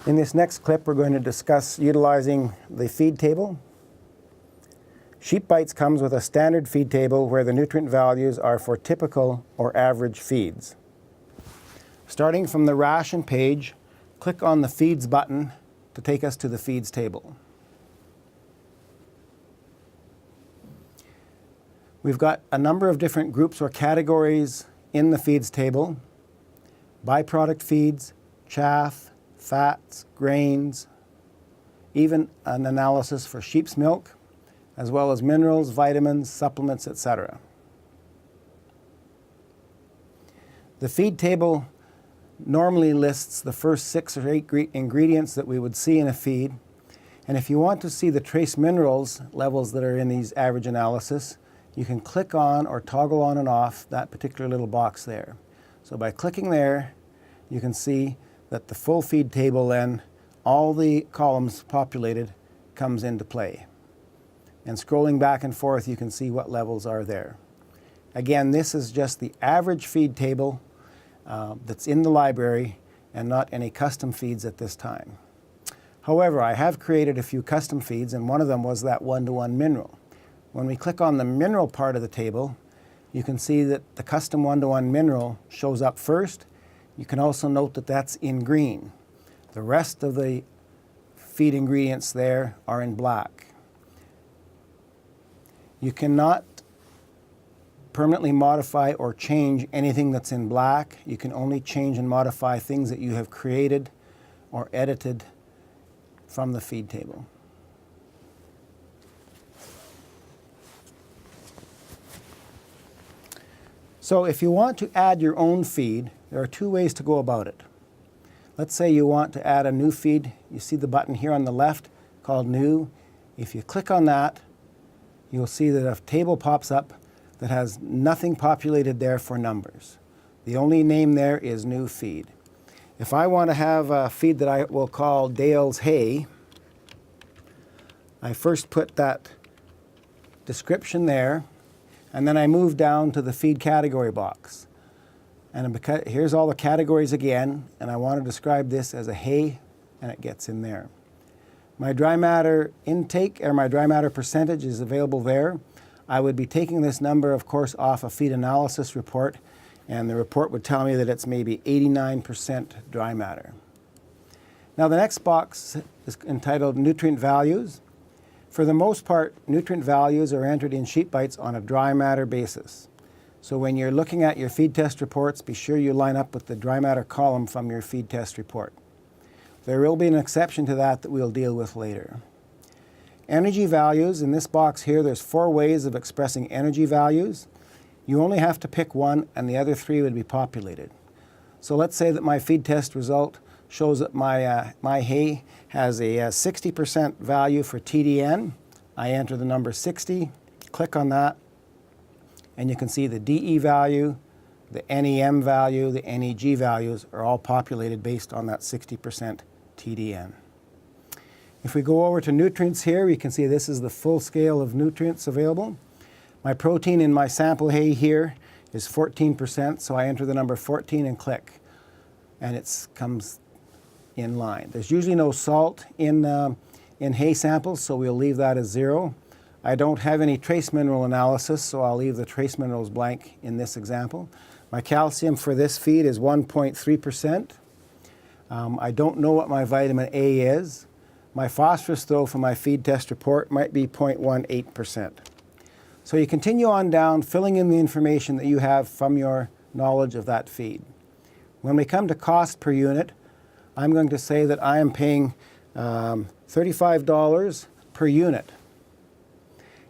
In this next clip, we're going to discuss utilizing the feed table. SheepBytes comes with a standard feed table where the nutrient values are for typical or average feeds. Starting from the ration page, click on the Feeds button to take us to the feeds table. We've got a number of different groups or categories in the feeds table: byproduct feeds, chaff, fats, grains, even an analysis for sheep's milk, as well as minerals, vitamins, supplements, etc. The feed table normally lists the first 6 or 8 ingredients that we would see in a feed. And if you want to see the trace minerals levels that are in these average analysis, you can click on or toggle on and off that particular little box there. So by clicking there, you can see that the full feed table then, all the columns populated, comes into play. And scrolling back and forth, you can see what levels are there. Again, this is just the average feed table that's in the library and not any custom feeds at this time. However, I have created a few custom feeds, and one of them was that 1-to-1 mineral. When we click on the mineral part of the table, you can see that the custom 1-to-1 mineral shows up first. You can also note that that's in green. The rest of the feed ingredients there are in black. You cannot permanently modify or change anything that's in black. You can only change and modify things that you have created or edited from the feed table. So if you want to add your own feed, there are 2 ways to go about it. Let's say you want to add a new feed. You see the button here on the left called New. If you click on that, you'll see that a table pops up that has nothing populated there for numbers. The only name there is New Feed. If I want to have a feed that I will call Dale's Hay, I first put that description there, and then I move down to the feed category box. And here's all the categories again, and I want to describe this as a hay, and it gets in there. My dry matter intake, or my dry matter percentage, is available there. I would be taking this number, of course, off a feed analysis report, and the report would tell me that it's maybe 89% dry matter. Now the next box is entitled Nutrient Values. For the most part, nutrient values are entered in SheepBytes on a dry matter basis. So when you're looking at your feed test reports, be sure you line up with the dry matter column from your feed test report. There will be an exception to that we'll deal with later. Energy values, in this box here, there's 4 ways of expressing energy values. You only have to pick one, and the other 3 would be populated. So let's say that my feed test result shows that my hay has a 60% value for TDN. I enter the number 60, click on that, and you can see the DE value, the NEM value, the NEG values are all populated based on that 60% TDN. If we go over to nutrients here, you can see this is the full scale of nutrients available. My protein in my sample hay here is 14%, so I enter the number 14 and click, and it comes in line. There's usually no salt in hay samples, so we'll leave that as 0. I don't have any trace mineral analysis, so I'll leave the trace minerals blank in this example. My calcium for this feed is 1.3%. I don't know what my vitamin A is. My phosphorus, though, for my feed test report might be 0.18%. So you continue on down, filling in the information that you have from your knowledge of that feed. When we come to cost per unit, I'm going to say that I am paying $35 per unit.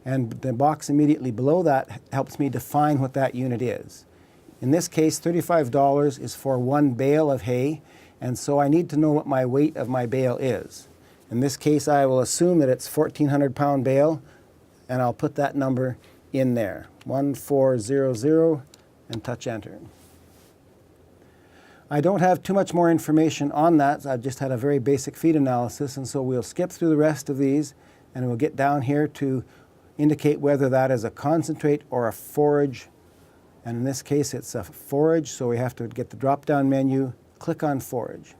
And the box immediately below that helps me define what that unit is. In this case, $35 is for 1 bale of hay, and so I need to know what my weight of my bale is. In this case, I will assume that it's 1,400-pound bale, and I'll put that number in there, 1400, and touch enter. I don't have too much more information on that. I've just had a very basic feed analysis, and so we'll skip through the rest of these, and we'll get down here to indicate whether that is a concentrate or a forage. And in this case, it's a forage, so we have to get the drop-down menu, click on forage.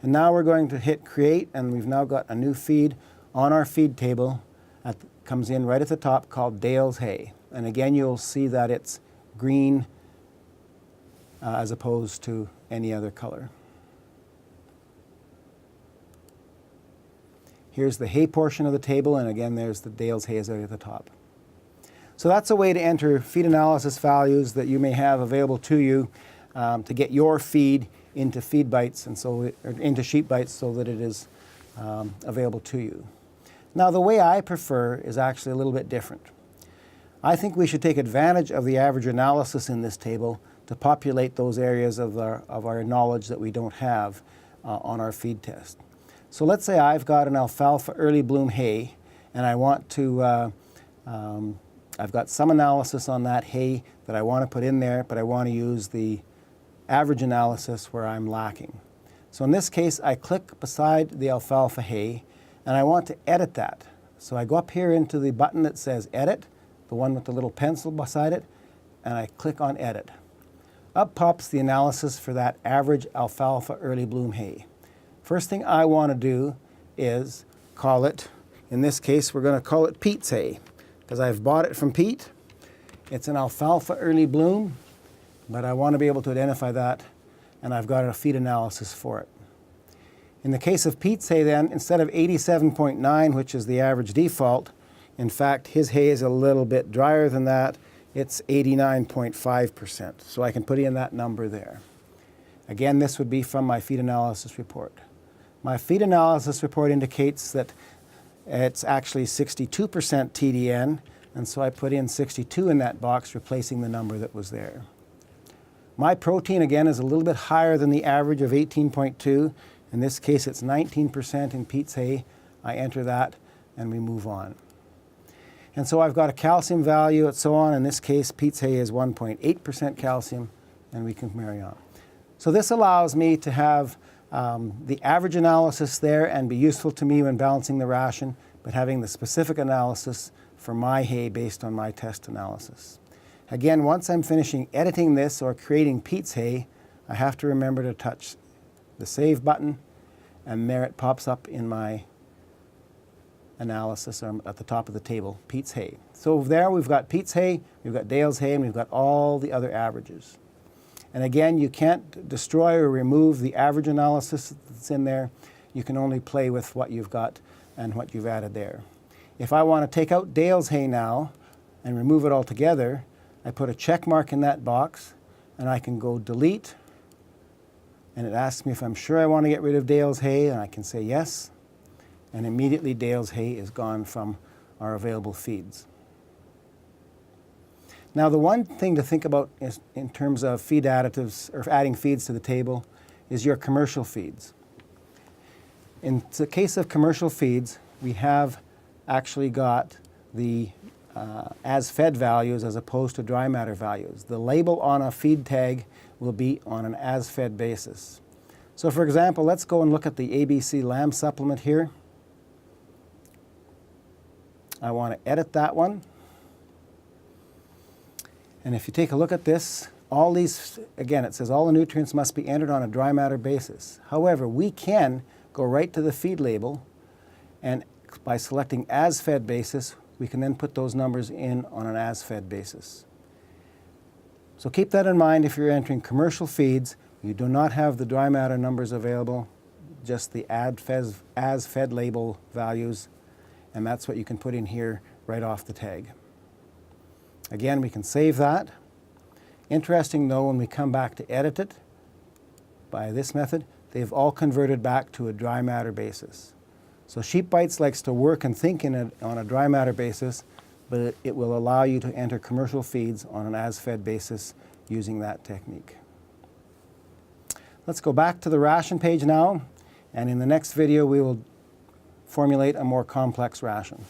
And now we're going to hit create, and we've now got a new feed on our feed table that comes in right at the top called Dale's Hay. And again, you'll see that it's green as opposed to any other color. Here's the hay portion of the table, and again, there's the Dale's Hay right at the top. So that's a way to enter feed analysis values that you may have available to you to get your feed into SheepBytes and into SheepBytes so that it is available to you. Now, the way I prefer is actually a little bit different. I think we should take advantage of the average analysis in this table to populate those areas of our knowledge that we don't have on our feed test. So let's say I've got an alfalfa early bloom hay, and I want to, I've got some analysis on that hay that I want to put in there, but I want to use the average analysis where I'm lacking. So in this case, I click beside the alfalfa hay, and I want to edit that. So I go up here into the button that says Edit, the one with the little pencil beside it, and I click on Edit. Up pops the analysis for that average alfalfa early bloom hay. First thing I want to do is call it, in this case, we're going to call it Pete's hay, because I've bought it from Pete. It's an alfalfa early bloom, but I want to be able to identify that, and I've got a feed analysis for it. In the case of Pete's hay then, instead of 87.9, which is the average default, in fact, his hay is a little bit drier than that. It's 89.5%, so I can put in that number there. Again, this would be from my feed analysis report. My feed analysis report indicates that it's actually 62% TDN, and so I put in 62 in that box, replacing the number that was there. My protein, again, is a little bit higher than the average of 18.2. In this case, it's 19% in Pete's hay. I enter that, and we move on. And so I've got a calcium value and so on. In this case, Pete's hay is 1.8% calcium, and we can carry on. So this allows me to have the average analysis there and be useful to me when balancing the ration, but having the specific analysis for my hay based on my test analysis. Again, once I'm finishing editing this or creating Pete's hay, I have to remember to touch the Save button, and there it pops up in my analysis at the top of the table, Pete's hay. So there we've got Pete's hay, we've got Dale's hay, and we've got all the other averages. And again, you can't destroy or remove the average analysis that's in there. You can only play with what you've got and what you've added there. If I want to take out Dale's hay now and remove it altogether, I put a check mark in that box, and I can go delete, and it asks me if I'm sure I want to get rid of Dale's hay, and I can say yes, and immediately Dale's hay is gone from our available feeds. Now, the one thing to think about is, in terms of feed additives or adding feeds to the table, is your commercial feeds. In the case of commercial feeds, we have actually got the as fed values as opposed to dry matter values. The label on a feed tag will be on an as fed basis. So for example, let's go and look at the ABC lamb supplement here. I want to edit that one. And if you take a look at this, all these, again, it says all the nutrients must be entered on a dry matter basis. However, we can go right to the feed label, and by selecting as fed basis, we can then put those numbers in on an as-fed basis. So keep that in mind if you're entering commercial feeds. You do not have the dry matter numbers available, just the as-fed label values, and that's what you can put in here right off the tag. Again, we can save that. Interesting though, when we come back to edit it by this method, they've all converted back to a dry matter basis. So SheepBytes likes to work and think on a dry matter basis, but it will allow you to enter commercial feeds on an as-fed basis using that technique. Let's go back to the ration page now, and in the next video we will formulate a more complex ration.